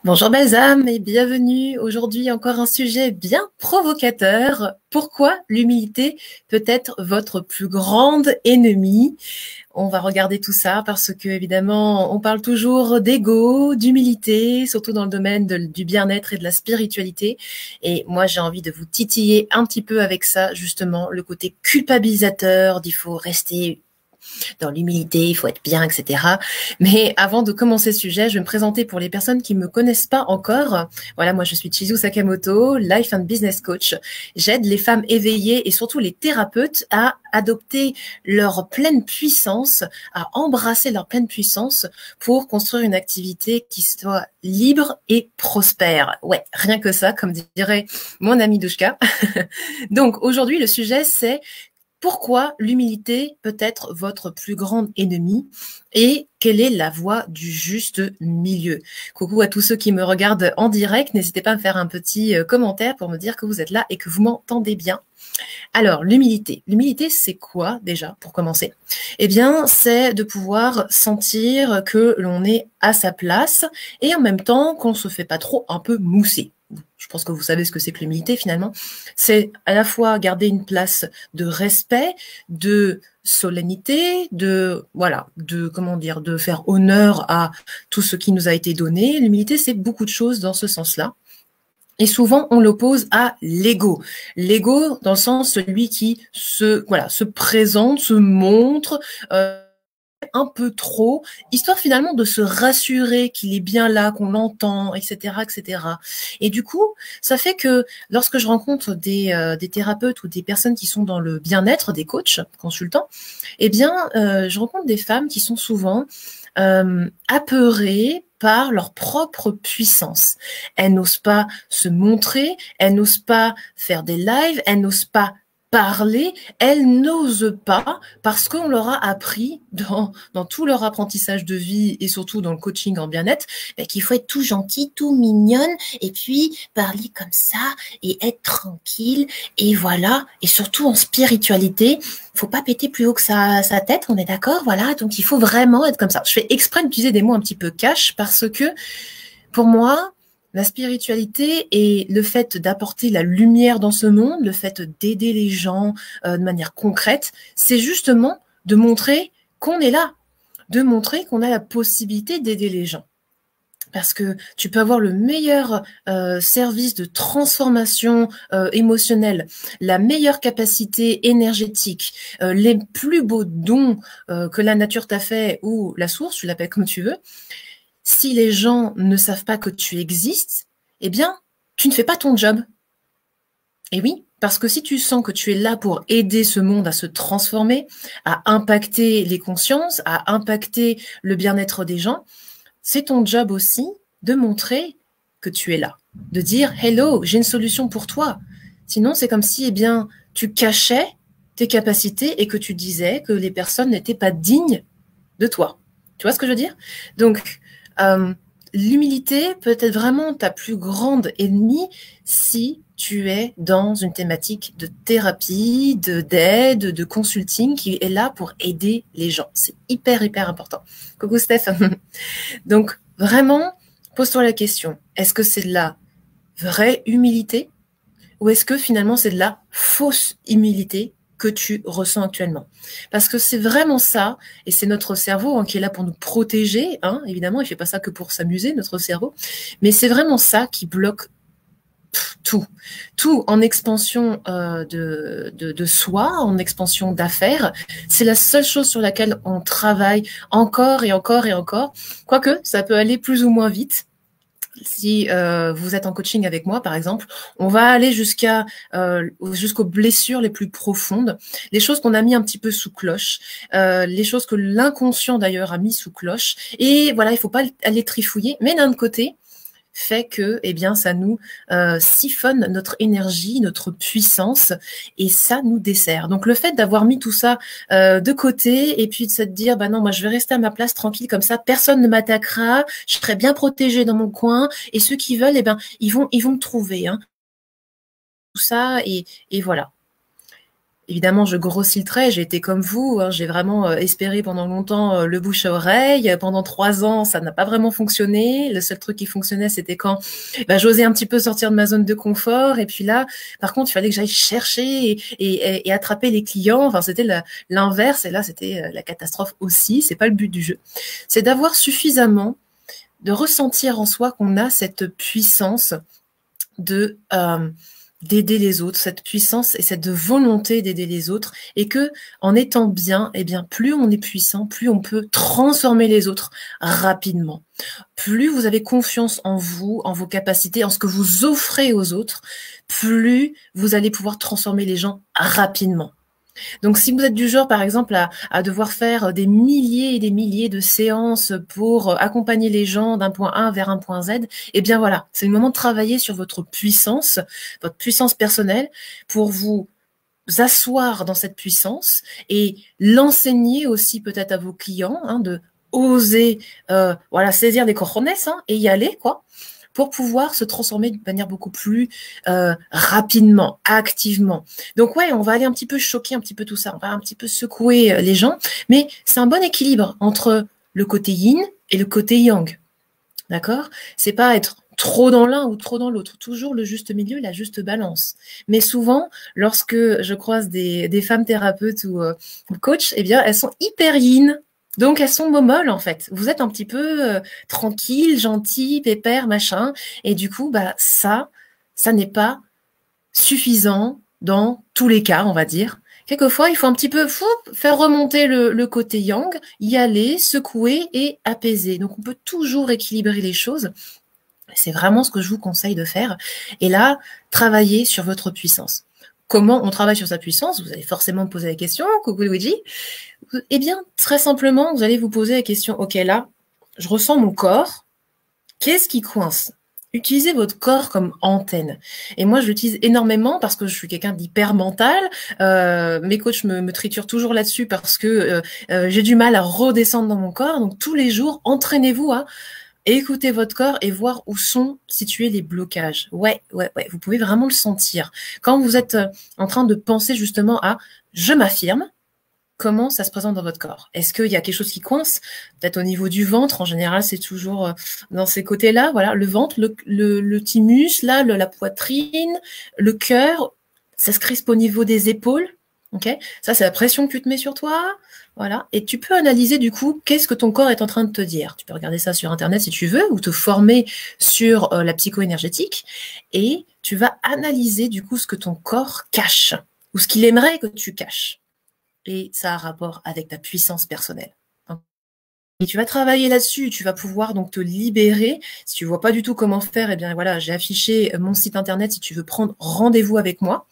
Bonjour belles âmes et bienvenue. Aujourd'hui encore un sujet bien provocateur. Pourquoi l'humilité peut être votre plus grande ennemie? On va regarder tout ça parce que évidemment on parle toujours d'ego, d'humilité, surtout dans le domaine du bien-être et de la spiritualité. Et moi j'ai envie de vous titiller un petit peu avec ça, justement, le côté culpabilisateur, d'il faut rester dans l'humilité, il faut être bien, etc. Mais avant de commencer ce sujet, je vais me présenter pour les personnes qui ne me connaissent pas encore. Voilà, moi je suis Chizu Sakamoto, Life and Business Coach. J'aide les femmes éveillées et surtout les thérapeutes à adopter leur pleine puissance, à embrasser leur pleine puissance pour construire une activité qui soit libre et prospère. Ouais, rien que ça, comme dirait mon ami Douchka. Donc aujourd'hui, le sujet, c'est pourquoi l'humilité peut être votre plus grande ennemie et quelle est la voie du juste milieu? Coucou à tous ceux qui me regardent en direct, n'hésitez pas à me faire un petit commentaire pour me dire que vous êtes là et que vous m'entendez bien. Alors, l'humilité. L'humilité, c'est quoi déjà, pour commencer? Eh bien, c'est de pouvoir sentir que l'on est à sa place et en même temps qu'on ne se fait pas trop un peu mousser. Je pense que vous savez ce que c'est que l'humilité finalement. C'est à la fois garder une place de respect, de solennité, de voilà, de comment dire, de faire honneur à tout ce qui nous a été donné. L'humilité, c'est beaucoup de choses dans ce sens-là. Et souvent, on l'oppose à l'ego. L'ego, dans le sens celui qui se présente, se montre, un peu trop, histoire finalement de se rassurer qu'il est bien là, qu'on l'entend, etc., etc. Et du coup, ça fait que lorsque je rencontre des thérapeutes ou des personnes qui sont dans le bien-être, des coachs, consultants, eh bien, je rencontre des femmes qui sont souvent apeurées par leur propre puissance. Elles n'osent pas se montrer, elles n'osent pas faire des lives, elles n'osent pas parler, elles n'osent pas parce qu'on leur a appris dans tout leur apprentissage de vie et surtout dans le coaching en bien-être qu'il faut être tout gentil, tout mignonne et puis parler comme ça et être tranquille et voilà. Et surtout en spiritualité, faut pas péter plus haut que sa tête, on est d'accord, voilà. Donc il faut vraiment être comme ça. Je fais exprès d'utiliser des mots un petit peu cash parce que pour moi, la spiritualité et le fait d'apporter la lumière dans ce monde, le fait d'aider les gens de manière concrète, c'est justement de montrer qu'on est là, de montrer qu'on a la possibilité d'aider les gens. Parce que tu peux avoir le meilleur service de transformation émotionnelle, la meilleure capacité énergétique, les plus beaux dons que la nature t'a fait ou la source, tu l'appelles comme tu veux. Si les gens ne savent pas que tu existes, eh bien, tu ne fais pas ton job. Et oui, parce que si tu sens que tu es là pour aider ce monde à se transformer, à impacter les consciences, à impacter le bien-être des gens, c'est ton job aussi de montrer que tu es là, de dire « Hello, j'ai une solution pour toi ». Sinon, c'est comme si, eh bien, tu cachais tes capacités et que tu disais que les personnes n'étaient pas dignes de toi. Tu vois ce que je veux dire? Donc, l'humilité peut être vraiment ta plus grande ennemie si tu es dans une thématique de thérapie, d'aide, de consulting qui est là pour aider les gens. C'est hyper, hyper important. Coucou Steph. Donc, vraiment, pose-toi la question. Est-ce que c'est de la vraie humilité ou est-ce que finalement c'est de la fausse humilité que tu ressens actuellement? Parce que c'est vraiment ça, et c'est notre cerveau qui est là pour nous protéger, évidemment, il ne fait pas ça que pour s'amuser, notre cerveau, mais c'est vraiment ça qui bloque tout. Tout en expansion de soi, en expansion d'affaires. C'est la seule chose sur laquelle on travaille encore et encore et encore. Quoique, ça peut aller plus ou moins vite. Si vous êtes en coaching avec moi, par exemple, on va aller jusqu'aux blessures les plus profondes, les choses qu'on a mis un petit peu sous cloche, les choses que l'inconscient d'ailleurs a mis sous cloche. Et voilà, il faut pas aller trifouiller. Mais d'un autre côté, fait que, eh bien, ça nous siphonne notre énergie, notre puissance, et ça nous dessert. Donc, le fait d'avoir mis tout ça de côté, et puis de se dire, bah non, moi, je vais rester à ma place tranquille comme ça, personne ne m'attaquera, je serai bien protégée dans mon coin, et ceux qui veulent, eh ben, ils vont me trouver, tout ça, et voilà. Évidemment, je grossis le trait, j'ai été comme vous, hein, j'ai vraiment espéré pendant longtemps le bouche à oreille. Pendant 3 ans, ça n'a pas vraiment fonctionné. Le seul truc qui fonctionnait, c'était quand j'osais un petit peu sortir de ma zone de confort. Et puis là, par contre, il fallait que j'aille chercher et attraper les clients. Enfin, c'était l'inverse. Et là, c'était la catastrophe aussi. C'est pas le but du jeu. C'est d'avoir suffisamment, de ressentir en soi qu'on a cette puissance de d'aider les autres, cette puissance et cette volonté d'aider les autres, et que en étant bien, eh bien, plus on est puissant, plus on peut transformer les autres rapidement. Plus vous avez confiance en vous, en vos capacités, en ce que vous offrez aux autres, plus vous allez pouvoir transformer les gens rapidement. Donc, si vous êtes du genre, par exemple, à devoir faire des milliers et des milliers de séances pour accompagner les gens d'un point A vers un point Z, eh bien voilà, c'est le moment de travailler sur votre puissance personnelle, pour vous asseoir dans cette puissance et l'enseigner aussi peut-être à vos clients, hein, de oser saisir des cojones, hein, et y aller, quoi, pour pouvoir se transformer d'une manière beaucoup plus rapidement, activement. Donc ouais, on va aller un petit peu choquer un petit peu tout ça, on va un petit peu secouer les gens, mais c'est un bon équilibre entre le côté yin et le côté yang. D'accord? C'est pas être trop dans l'un ou trop dans l'autre, toujours le juste milieu, la juste balance. Mais souvent, lorsque je croise des femmes thérapeutes ou coachs, eh bien, elles sont hyper yin. Donc, elles sont momolles, en fait. Vous êtes un petit peu tranquille, gentil, pépère, machin. Et du coup, ça n'est pas suffisant dans tous les cas, on va dire. Quelquefois, il faut un petit peu faire remonter le côté yang, y aller, secouer et apaiser. Donc, on peut toujours équilibrer les choses. C'est vraiment ce que je vous conseille de faire. Et là, travailler sur votre puissance. Comment on travaille sur sa puissance? Vous allez forcément me poser la question. Coucou Luigi. Eh bien, très simplement, vous allez vous poser la question, ok, là, je ressens mon corps. Qu'est-ce qui coince? Utilisez votre corps comme antenne. Et moi, je l'utilise énormément parce que je suis quelqu'un d'hyper mental. Mes coachs me triturent toujours là-dessus parce que j'ai du mal à redescendre dans mon corps. Donc, tous les jours, entraînez-vous à écouter votre corps et voir où sont situés les blocages. Ouais, vous pouvez vraiment le sentir. Quand vous êtes en train de penser justement à « je m'affirme », comment ça se présente dans votre corps? Est-ce qu'il y a quelque chose qui coince? Peut-être au niveau du ventre, en général, c'est toujours dans ces côtés-là. Voilà, le ventre, le thymus, là, la poitrine, le cœur, ça se crispe au niveau des épaules. Ok, ça, c'est la pression que tu te mets sur toi. Voilà, et tu peux analyser du coup qu'est-ce que ton corps est en train de te dire. Tu peux regarder ça sur Internet si tu veux, ou te former sur la psycho-énergétique, et tu vas analyser du coup ce que ton corps cache, ou ce qu'il aimerait que tu caches. Et ça a rapport avec ta puissance personnelle. Et tu vas travailler là-dessus, tu vas pouvoir donc te libérer. Si tu vois pas du tout comment faire, eh bien voilà, j'ai affiché mon site internet si tu veux prendre rendez-vous avec moi.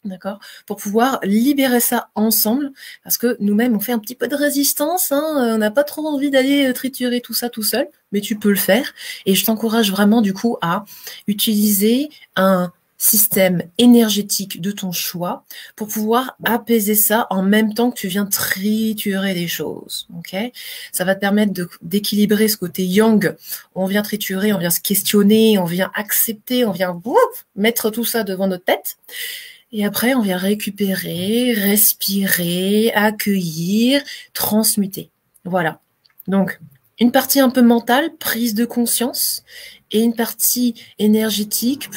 D'accord? Pour pouvoir libérer ça ensemble, parce que nous-mêmes, on fait un petit peu de résistance, hein, on n'a pas trop envie d'aller triturer tout ça tout seul, mais tu peux le faire. Et je t'encourage vraiment, du coup, à utiliser un système énergétique de ton choix pour pouvoir apaiser ça en même temps que tu viens triturer les choses. Ok? Ça va te permettre d'équilibrer ce côté yang. On vient triturer, on vient se questionner, on vient accepter, on vient mettre tout ça devant notre tête. Et après, on vient récupérer, respirer, accueillir, transmuter. Voilà. Donc, une partie un peu mentale, prise de conscience, et une partie énergétique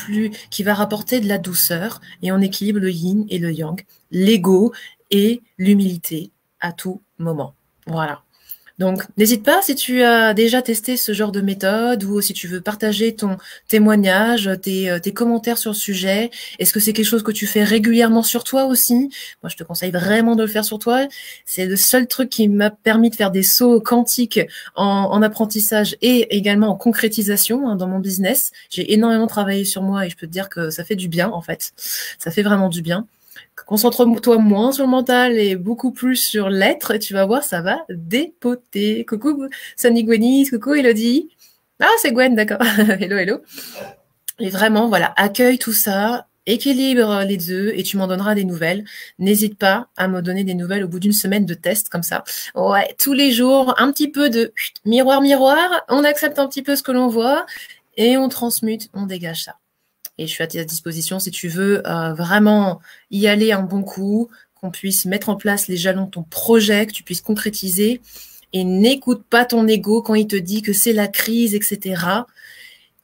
qui va rapporter de la douceur, et on équilibre le yin et le yang, l'ego et l'humilité à tout moment. Voilà. Donc, n'hésite pas si tu as déjà testé ce genre de méthode, ou si tu veux partager ton témoignage, tes commentaires sur le sujet. Est-ce que c'est quelque chose que tu fais régulièrement sur toi aussi? Moi, je te conseille vraiment de le faire sur toi. C'est le seul truc qui m'a permis de faire des sauts quantiques en apprentissage et également en concrétisation, hein, dans mon business. J'ai énormément travaillé sur moi et je peux te dire que ça fait du bien, en fait. Ça fait vraiment du bien. Concentre-toi moins sur le mental et beaucoup plus sur l'être, et tu vas voir, ça va dépoter. Coucou Sunny Gwenis, coucou Elodie. Ah, c'est Gwen, d'accord. Hello, hello. Et vraiment, voilà, accueille tout ça, équilibre les deux, et tu m'en donneras des nouvelles. N'hésite pas à me donner des nouvelles au bout d'une semaine de test comme ça. Ouais, tous les jours, un petit peu de miroir, miroir, on accepte un petit peu ce que l'on voit, et on transmute, on dégage ça. Et je suis à ta disposition si tu veux vraiment y aller un bon coup, qu'on puisse mettre en place les jalons de ton projet, que tu puisses concrétiser. Et n'écoute pas ton ego quand il te dit que c'est la crise, etc.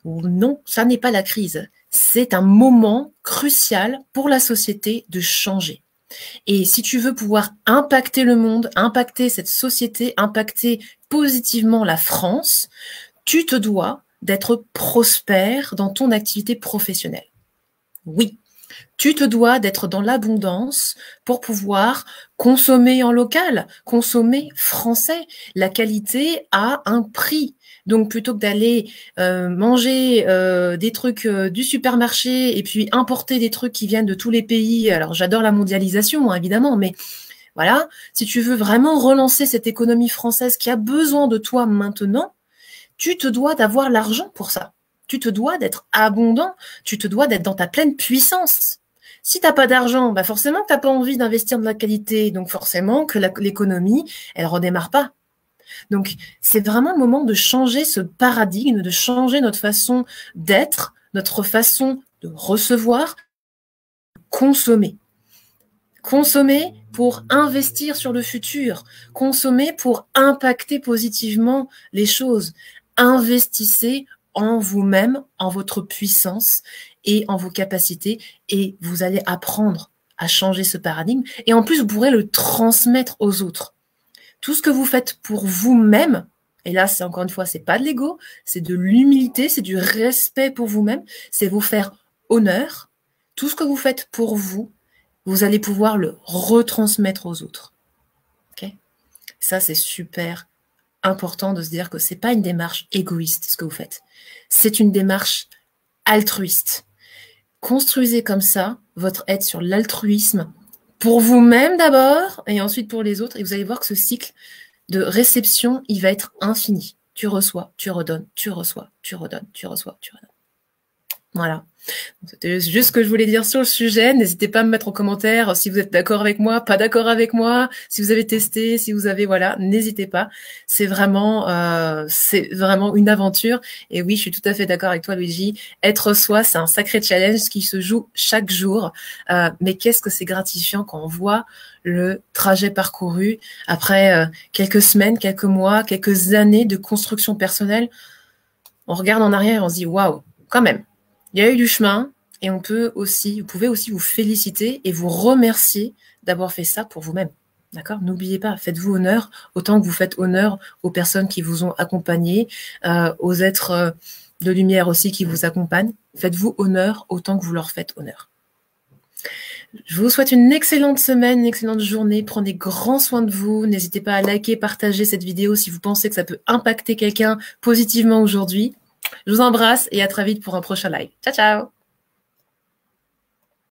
Non, ça n'est pas la crise. C'est un moment crucial pour la société de changer. Et si tu veux pouvoir impacter le monde, impacter cette société, impacter positivement la France, tu te dois d'être prospère dans ton activité professionnelle. Oui, tu te dois d'être dans l'abondance pour pouvoir consommer en local, consommer français. La qualité a un prix. Donc, plutôt que d'aller manger des trucs du supermarché et puis importer des trucs qui viennent de tous les pays, alors j'adore la mondialisation, hein, évidemment, mais voilà, si tu veux vraiment relancer cette économie française qui a besoin de toi maintenant, tu te dois d'avoir l'argent pour ça. Tu te dois d'être abondant, tu te dois d'être dans ta pleine puissance. Si tu n'as pas d'argent, bah forcément que tu n'as pas envie d'investir de la qualité, donc forcément que l'économie, elle redémarre pas. Donc, c'est vraiment le moment de changer ce paradigme, de changer notre façon d'être, notre façon de recevoir, consommer. Consommer pour investir sur le futur. Consommer pour impacter positivement les choses. Investissez en vous-même, en votre puissance et en vos capacités et vous allez apprendre à changer ce paradigme. Et en plus, vous pourrez le transmettre aux autres. Tout ce que vous faites pour vous-même, et là, c'est encore une fois, c'est pas de l'ego, c'est de l'humilité, c'est du respect pour vous-même, c'est vous faire honneur. Tout ce que vous faites pour vous, vous allez pouvoir le retransmettre aux autres. Okay? Ça, c'est super important de se dire que c'est pas une démarche égoïste, ce que vous faites. C'est une démarche altruiste. Construisez comme ça votre aide sur l'altruisme pour vous-même d'abord et ensuite pour les autres. Et vous allez voir que ce cycle de réception, il va être infini. Tu reçois, tu redonnes, tu reçois, tu redonnes, tu reçois, tu redonnes. Voilà. C'était juste ce que je voulais dire sur le sujet. N'hésitez pas à me mettre en commentaire si vous êtes d'accord avec moi, pas d'accord avec moi, si vous avez testé, si vous avez, voilà, n'hésitez pas. C'est vraiment une aventure. Et oui, je suis tout à fait d'accord avec toi, Luigi. Être soi, c'est un sacré challenge qui se joue chaque jour. Mais qu'est-ce que c'est gratifiant quand on voit le trajet parcouru après quelques semaines, quelques mois, quelques années de construction personnelle. On regarde en arrière et on se dit, waouh, quand même. Il y a eu du chemin et vous pouvez aussi vous féliciter et vous remercier d'avoir fait ça pour vous-même. D'accord? N'oubliez pas, faites-vous honneur autant que vous faites honneur aux personnes qui vous ont accompagné, aux êtres de lumière aussi qui vous accompagnent. Faites-vous honneur autant que vous leur faites honneur. Je vous souhaite une excellente semaine, une excellente journée. Prenez grand soin de vous. N'hésitez pas à liker, partager cette vidéo si vous pensez que ça peut impacter quelqu'un positivement aujourd'hui. Je vous embrasse et à très vite pour un prochain live. Ciao, ciao!